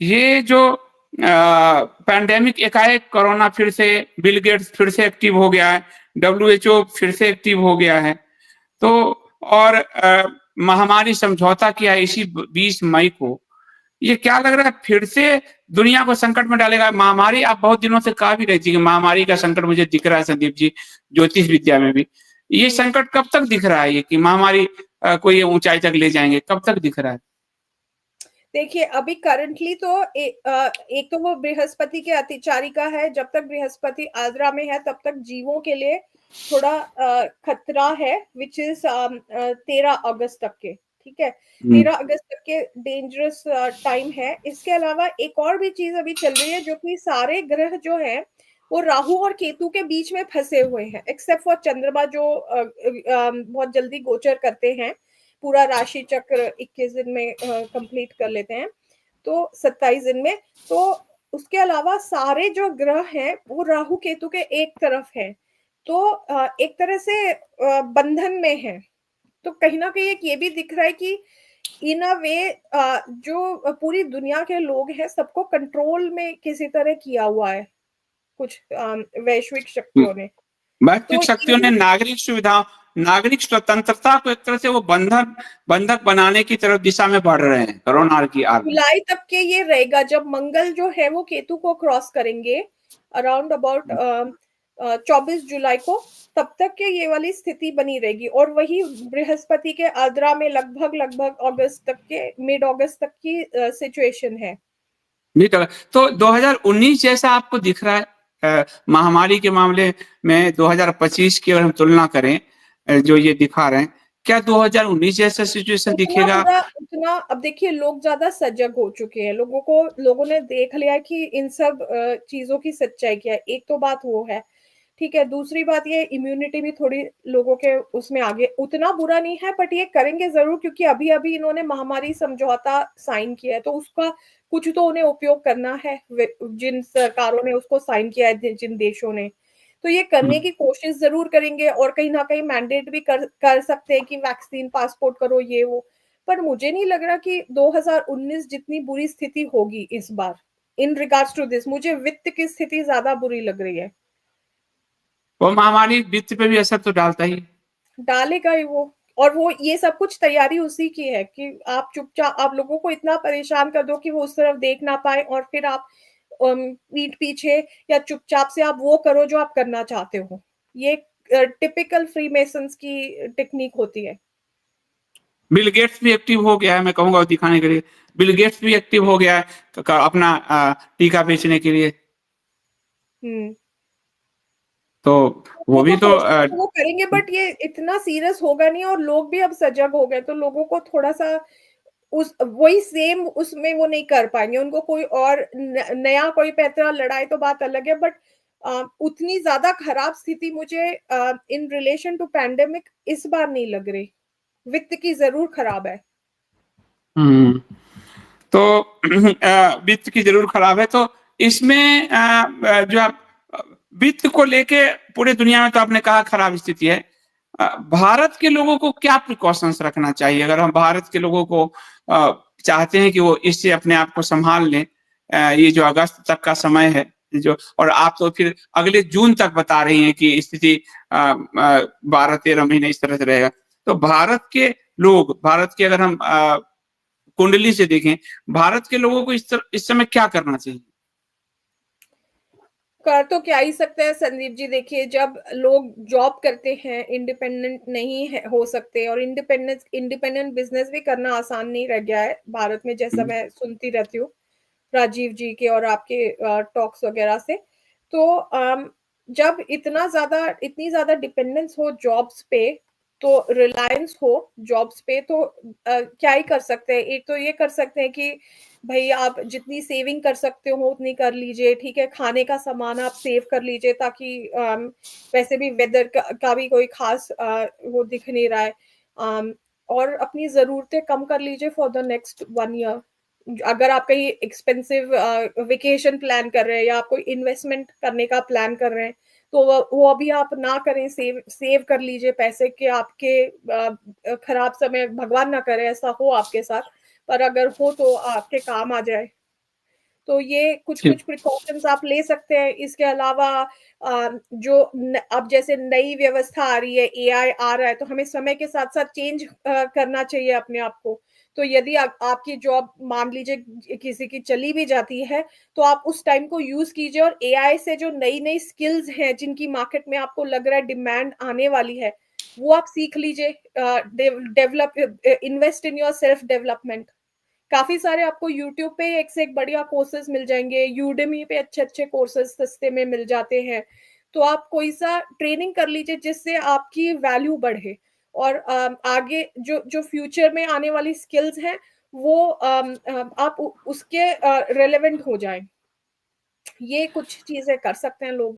ये जो पैंडेमिक एकाएक कोरोना फिर से बिल गेट्स फिर से एक्टिव हो गया है, डब्ल्यूएचओ फिर से एक्टिव हो गया है। तो और महामारी समझौता किया है इसी 20 मई को। ये क्या लग रहा है फिर से दुनिया को संकट में डालेगा? महामारी आप बहुत दिनों से कहा भी रही थी कि महामारी का संकट मुझे दिख रहा है संदीप जी, ज्योतिष विद्या में भी। ये संकट कब तक दिख रहा है ये कि महामारी कोई ऊंचाई तक ले जाएंगे, कब तक दिख रहा है? देखिए अभी करंटली तो एक तो वो बृहस्पति के अतिचारिका है, जब तक बृहस्पति आद्रा में है तब तक जीवों के लिए थोड़ा खतरा है, विच इज 13 अगस्त तक के, ठीक है, 13 अगस्त तक के डेंजरस टाइम है। इसके अलावा एक और भी चीज अभी चल रही है, जो कि सारे ग्रह जो है वो राहु और केतु के बीच में फंसे हुए हैं, एक्सेप्ट फॉर चंद्रमा जो बहुत जल्दी गोचर करते हैं, पूरा राशि चक्र 21 दिन में कंप्लीट कर लेते हैं, तो 27 दिन में। तो उसके अलावा सारे जो ग्रह हैं वो राहु केतु के एक तरफ हैं, तो एक तरह से बंधन में है। तो कहीं ना कहीं एक ये भी दिख रहा है कि इन अ वे जो पूरी दुनिया के लोग हैं सबको कंट्रोल में किसी तरह किया हुआ है कुछ वैश्विक शक्तियों ने। वैश्विक तो शक्तियों ने नागरिक सुविधाओं, नागरिक स्वतंत्रता को एक तरह से वो बंधक बनाने की तरफ दिशा में बढ़ रहे हैं कोरोना की आग में। जुलाई तक के ये रहेगा, जब मंगल जो है वो केतु को क्रॉस करेंगे अराउंड अबाउट 24 जुलाई को, तब तक के ये वाली स्थिति बनी रहेगी। और वही बृहस्पति के आद्रा में लगभग अगस्त तक के, मिड अगस्त तक की सिचुएशन है। तो 2019 जैसा आपको दिख रहा है महामारी के मामले में 2025 की अगर हम तुलना करें, जो ये दिखा रहे हैं, क्या 2019 जैसा सिचुएशन दिखेगा? उतना अब देखिए लोग ज्यादा सजग हो चुके हैं, लोगों ने देख लिया कि इन सब चीजों की सच्चाई क्या है। एक तो बात वो है, ठीक है, दूसरी बात ये इम्यूनिटी भी थोड़ी लोगों के उसमें आगे उतना बुरा नहीं है, बट ये करेंगे जरूर, क्योंकि अभी अभी इन्होंने महामारी समझौता साइन किया है, तो उसका कुछ तो उन्हें उपयोग करना है, जिन सरकारों ने उसको साइन किया है, जिन देशों ने, तो ये करने की कोशिश जरूर करेंगे। और कहीं ना कहीं मैंडेट भी कर सकते हैं कि वैक्सीन पासपोर्ट करो ये वो। पर मुझे नहीं लग रहा कि 2019 जितनी बुरी स्थिति होगी इस बार इन रिगार्ड्स टू दिस। मुझे वित्त की स्थिति ज्यादा बुरी लग रही है। वो महामारी वित्त पे भी असर तो डालता ही डालेगा ही वो। और वो ये सब कुछ तैयारी उसी की है कि आप चुपचाप आप लोगों को इतना परेशान कर दो कि वो उस तरफ देख ना पाए, और फिर आप पीठ पीछे या चुपचाप से आप वो करो जो आप करना चाहते हो। ये टिपिकल फ्रीमेसन्स की टेक्निक होती है। बिल गेट्स भी एक्टिव हो गया है, मैं कहूंगा दिखाने के लिए। बिल गेट्स भी एक्टिव हो गया है अपना टीका बेचने के लिए। तो वो भी तो वो करेंगे, बट ये इतना सीरियस होगा नहीं, और लोग भी अब सजग हो गए, तो लोगों को थोड़ा सा उस वही सेम उसमें वो नहीं कर पाएंगे। उनको कोई और नया कोई पैतरा लड़ाई तो बात अलग है, बट उतनी ज्यादा खराब स्थिति मुझे इन रिलेशन टू पैंडेमिक इस बार नहीं लग रही। वित्त की जरूर खराब है। तो वित्त की जरूर खराब है। तो इसमें जो आप वित्त को लेके पूरे दुनिया में तो आपने कहा खराब स्थिति है, भारत के लोगों को क्या प्रिकॉशंस रखना चाहिए अगर हम भारत के लोगों को चाहते हैं कि वो इससे अपने आप को संभाल लें? ये जो अगस्त तक का समय है, जो और आप तो फिर अगले जून तक बता रही हैं कि स्थिति 12-13 महीने इस तरह से रहेगा। तो भारत के लोग, भारत के अगर हम कुंडली से देखें, भारत के लोगों को इस समय क्या करना चाहिए? कर तो क्या ही सकते हैं संदीप जी। देखिए जब लोग जॉब करते हैं, इंडिपेंडेंट नहीं है हो सकते, और इंडिपेंडेंट बिजनेस भी करना आसान नहीं रह गया है भारत में, जैसा मैं सुनती रहती हूँ राजीव जी के और आपके टॉक्स वगैरह से। तो जब इतनी ज्यादा डिपेंडेंस हो जॉब्स पे, तो रिलायंस हो जॉब्स पे, तो क्या ही कर सकते हैं। एक तो ये कर सकते हैं कि भाई आप जितनी सेविंग कर सकते हो उतनी कर लीजिए, ठीक है, खाने का सामान आप सेव कर लीजिए, ताकि वैसे भी वेदर का भी कोई खास वो दिख नहीं रहा है। और अपनी जरूरतें कम कर लीजिए फॉर द नेक्स्ट 1 ईयर। अगर आप कहीं एक्सपेंसिव वेकेशन प्लान कर रहे हैं, या आप कोई इन्वेस्टमेंट करने का प्लान कर रहे हैं, तो वो अभी आप ना करें, सेव कर लीजिए पैसे के। आपके खराब समय, भगवान ना करे ऐसा हो आपके साथ, पर अगर हो तो आपके काम आ जाए। तो ये जी। कुछ-कुछ प्रिकॉशंस आप ले सकते हैं। इसके अलावा जो न अब जैसे नई व्यवस्था आ रही है, एआई आ रहा है, तो हमें समय के साथ-साथ चेंज करना चाहिए अपने आप को। तो यदि आपकी जॉब मान लीजिए किसी की चली भी जाती है, तो आप उस टाइम को यूज़ कीजिए और एआई से जो नई-नई स्किल्स हैं, जिनकी मार्केट में आपको लग रहा है डिमांड आने वाली है, वो आप सीख लीजिए। Develop invest in your self development. काफ़ी सारे आपको यूट्यूब पे एक से एक बढ़िया कोर्सेज़ मिल जाएँगे, यूडेमी पे अच्छे-अच्छे कोर्सेज़ सस्ते में मिल जाते हैं। तो आप कोई-सा ट्रेनिंग कर लीजिए जिससे आपकी वैल्यू बढ़े और आगे जो जो फ्यूचर में आने वाली स्किल्स हैं, वो आप उ उसके रिलेवेंट हो जाएँ। ये कुछ चीज़ें कर सकते हैं लोग।